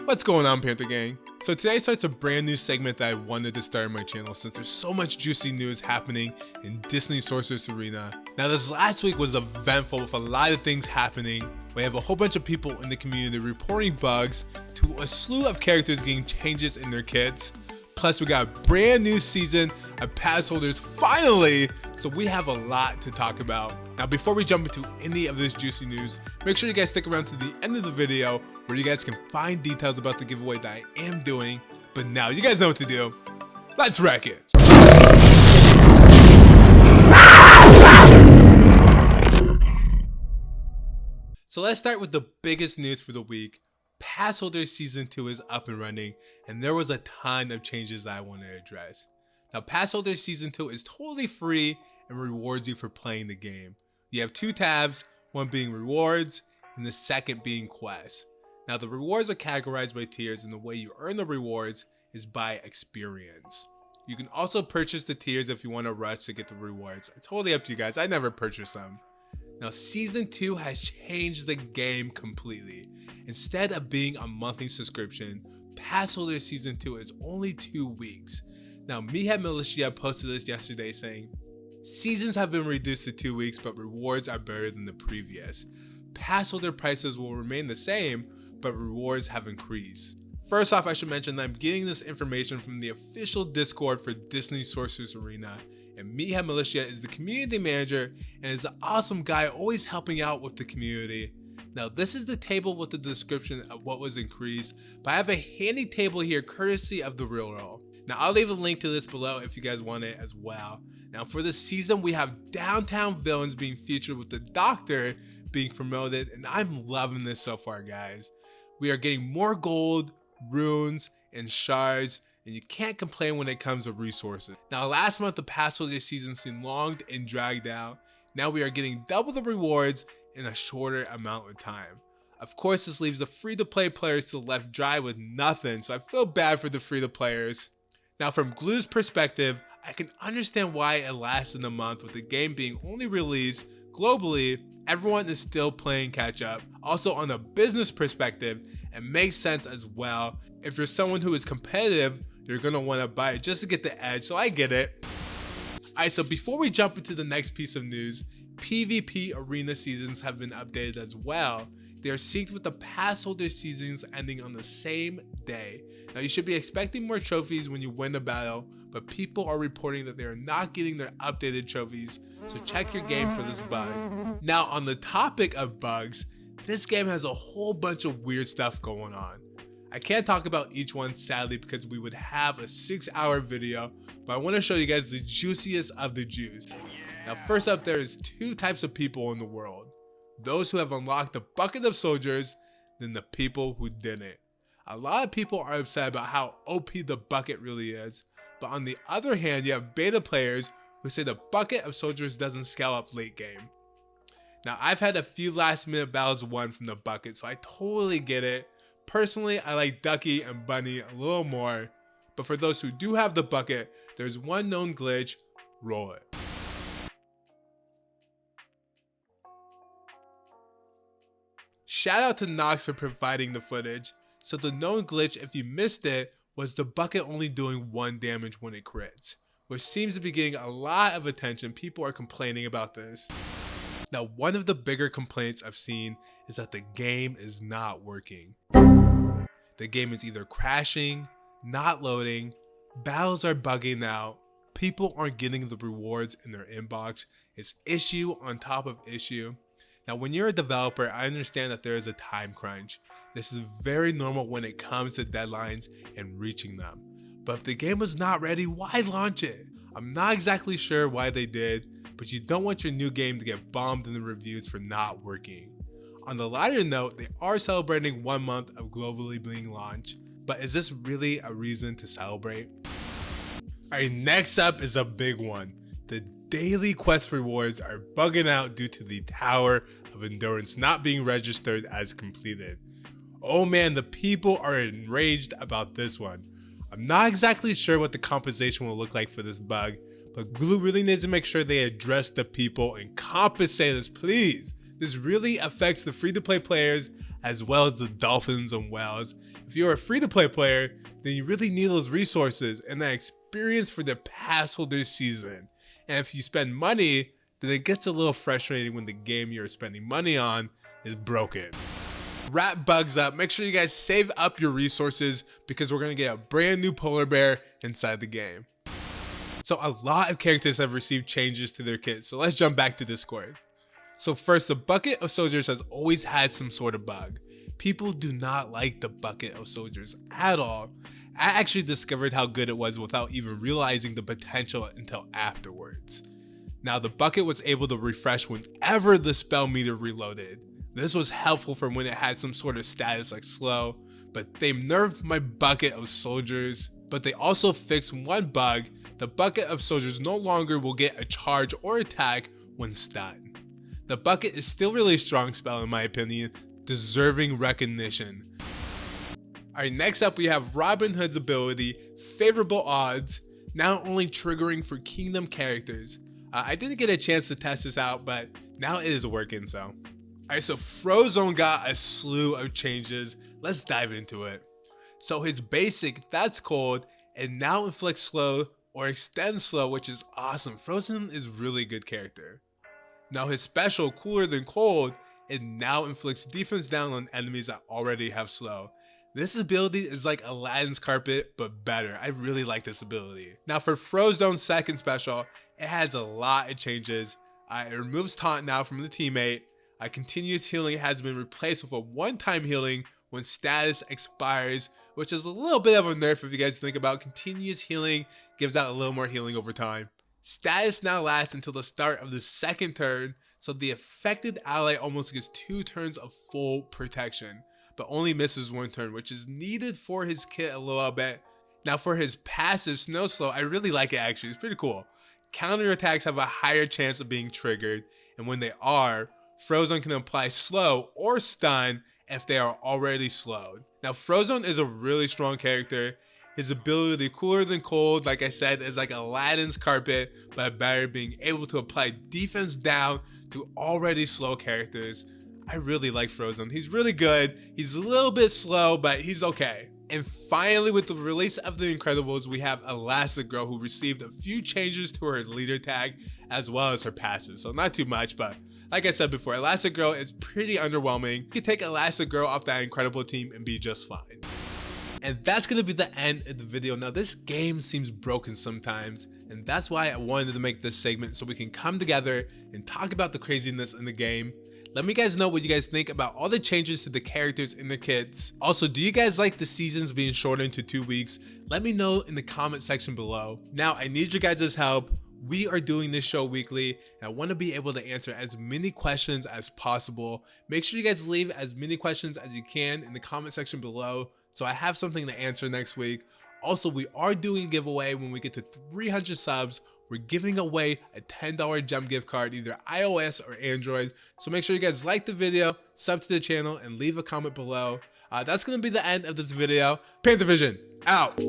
What's going on, Panther Gang? So today starts a brand new segment that I wanted to start on my channel since there's so much juicy news happening in Disney Sorcerer's Arena. Now this last week was eventful with a lot of things happening. We have a whole bunch of people in the community reporting bugs to a slew of characters getting changes in their kits. Plus we got a brand new season of Passholders finally, so we have a lot to talk about. Now before we jump into any of this juicy news, make sure you guys stick around to the end of the video where you guys can find details about the giveaway that I am doing. But now you guys know what to do. Let's wreck it! So let's start with the biggest news for the week. Passholders Season 2 is up and running, and there was a ton of changes that I want to address. Now Passholders Season 2 is totally free and rewards you for playing the game. You have two tabs, one being rewards and the second being quests. Now the rewards are categorized by tiers, and the way you earn the rewards is by experience. You can also purchase the tiers if you want to rush to get the rewards. It's totally up to you guys. I never purchased them. Now Season 2 has changed the game completely. Instead of being a monthly subscription, Passholders Season 2 is only 2 weeks. Now Meathead Militia posted this yesterday saying, seasons have been reduced to 2 weeks, but rewards are better than the previous. Passholder prices will remain the same, but rewards have increased. First off, I should mention that I'm getting this information from the official Discord for Disney Sorcerer's Arena, and Meathead Militia is the community manager and is an awesome guy always helping out with the community. Now this is the table with the description of what was increased, but I have a handy table here courtesy of the Real Roll. Now I'll leave a link to this below if you guys want it as well. Now for this season we have downtown villains being featured with the Doctor being promoted, and I'm loving this so far, guys. We are getting more gold, runes, and shards, and you can't complain when it comes to resources. Now last month the Passholder season seemed long and dragged out. Now we are getting double the rewards in a shorter amount of time. Of course this leaves the free-to-play players to the left dry with nothing, so I feel bad for the free-to-players. Now from Glue's perspective, I can understand why it lasted a month with the game being only released globally. Everyone is still playing catch up. Also on a business perspective, it makes sense as well. If you're someone who is competitive, you're gonna wanna buy it just to get the edge, so I get it. Alright, so before we jump into the next piece of news, PVP arena seasons have been updated as well. They are synced with the Passholder seasons ending on the same day. Now you should be expecting more trophies when you win the battle, but people are reporting that they are not getting their updated trophies, so check your game for this bug. Now on the topic of bugs, this game has a whole bunch of weird stuff going on. I can't talk about each one sadly because we would have a 6-hour video, but I want to show you guys the juiciest of the juice. Now first up, there is two types of people in the world. Those who have unlocked the bucket of soldiers, then the people who didn't. A lot of people are upset about how OP the bucket really is, but on the other hand, you have beta players who say the bucket of soldiers doesn't scale up late game. Now I've had a few last minute battles won from the bucket, so I totally get it. Personally, I like Ducky and Bunny a little more, but for those who do have the bucket, there's one known glitch. Roll it. Shout out to Nox for providing the footage. So the known glitch, if you missed it, was the bucket only doing 1 damage when it crits, which seems to be getting a lot of attention. People are complaining about this. Now one of the bigger complaints I've seen is that the game is not working. The game is either crashing, not loading, battles are bugging out, people aren't getting the rewards in their inbox. It's issue on top of issue. Now when you're a developer, I understand that there is a time crunch. This is very normal when it comes to deadlines and reaching them. But if the game was not ready, why launch it? I'm not exactly sure why they did, but you don't want your new game to get bombed in the reviews for not working. On the lighter note, they are celebrating 1 month of globally being launched, but is this really a reason to celebrate? Alright, next up is a big one. The daily quest rewards are bugging out due to the Tower of Endurance not being registered as completed. Oh man, the people are enraged about this one. I'm not exactly sure what the compensation will look like for this bug, but Glue really needs to make sure they address the people and compensate us, please. This really affects the free-to-play players as well as the dolphins and whales. If you're a free-to-play player, then you really need those resources and that experience for the Passholders season. And if you spend money, then it gets a little frustrating when the game you're spending money on is broken. Wrap bugs up, make sure you guys save up your resources because we're going to get a brand new polar bear inside the game. So a lot of characters have received changes to their kits, so let's jump back to Discord. So first, the bucket of soldiers has always had some sort of bug. People do not like the bucket of soldiers at all. I actually discovered how good it was without even realizing the potential until afterwards. Now the bucket was able to refresh whenever the spell meter reloaded. This was helpful for when it had some sort of status like slow, but they nerfed my bucket of soldiers. But they also fixed one bug. The bucket of soldiers no longer will get a charge or attack when stunned. The bucket is still really strong spell in my opinion, deserving recognition. Alright, next up we have Robin Hood's ability, Favorable Odds, now only triggering for Kingdom characters. I didn't get a chance to test this out, but now it is working, so. Alright, so Frozone got a slew of changes. Let's dive into it. So his basic, That's Cold, and now inflicts slow or extends slow, which is awesome. Frozone is really good character. Now his special, Cooler Than Cold, it now inflicts defense down on enemies that already have slow. This ability is like Aladdin's carpet, but better. I really like this ability. Now for Frozone's second special, it has a lot of changes. It removes taunt now from the teammate. Continuous healing has been replaced with a one-time healing when status expires, which is a little bit of a nerf if you guys think about. Continuous healing gives out a little more healing over time. Status now lasts until the start of the second turn, so the affected ally almost gets 2 turns of full protection, but only misses 1 turn, which is needed for his kit a little bit. Now for his passive Snow Slow, I really like it actually, it's pretty cool. Counter attacks have a higher chance of being triggered, and when they are, Frozone can apply slow or stun if they are already slowed. Now Frozone is a really strong character. His ability, Cooler Than Cold, like I said, is like Aladdin's carpet, but better, being able to apply defense down to already slow characters. I really like Frozone. He's really good. He's a little bit slow, but he's okay. And finally, with the release of The Incredibles, we have Elastigirl, who received a few changes to her leader tag as well as her passive. So not too much, but like I said before, Elastigirl is pretty underwhelming. You can take Elastigirl off that Incredible team and be just fine. And that's going to be the end of the video. Now this game seems broken sometimes, and that's why I wanted to make this segment so we can come together and talk about the craziness in the game. Let me guys know what you guys think about all the changes to the characters in the kits. Also, do you guys like the seasons being shortened to 2 weeks? Let me know in the comment section below. Now I need your guys' help. We are doing this show weekly, and I want to be able to answer as many questions as possible. Make sure you guys leave as many questions as you can in the comment section below, so I have something to answer next week. Also, we are doing a giveaway when we get to 300 subs. We're giving away a $10 gem gift card, either iOS or Android. So make sure you guys like the video, sub to the channel, and leave a comment below. That's going to be the end of this video. Panther Vision, out.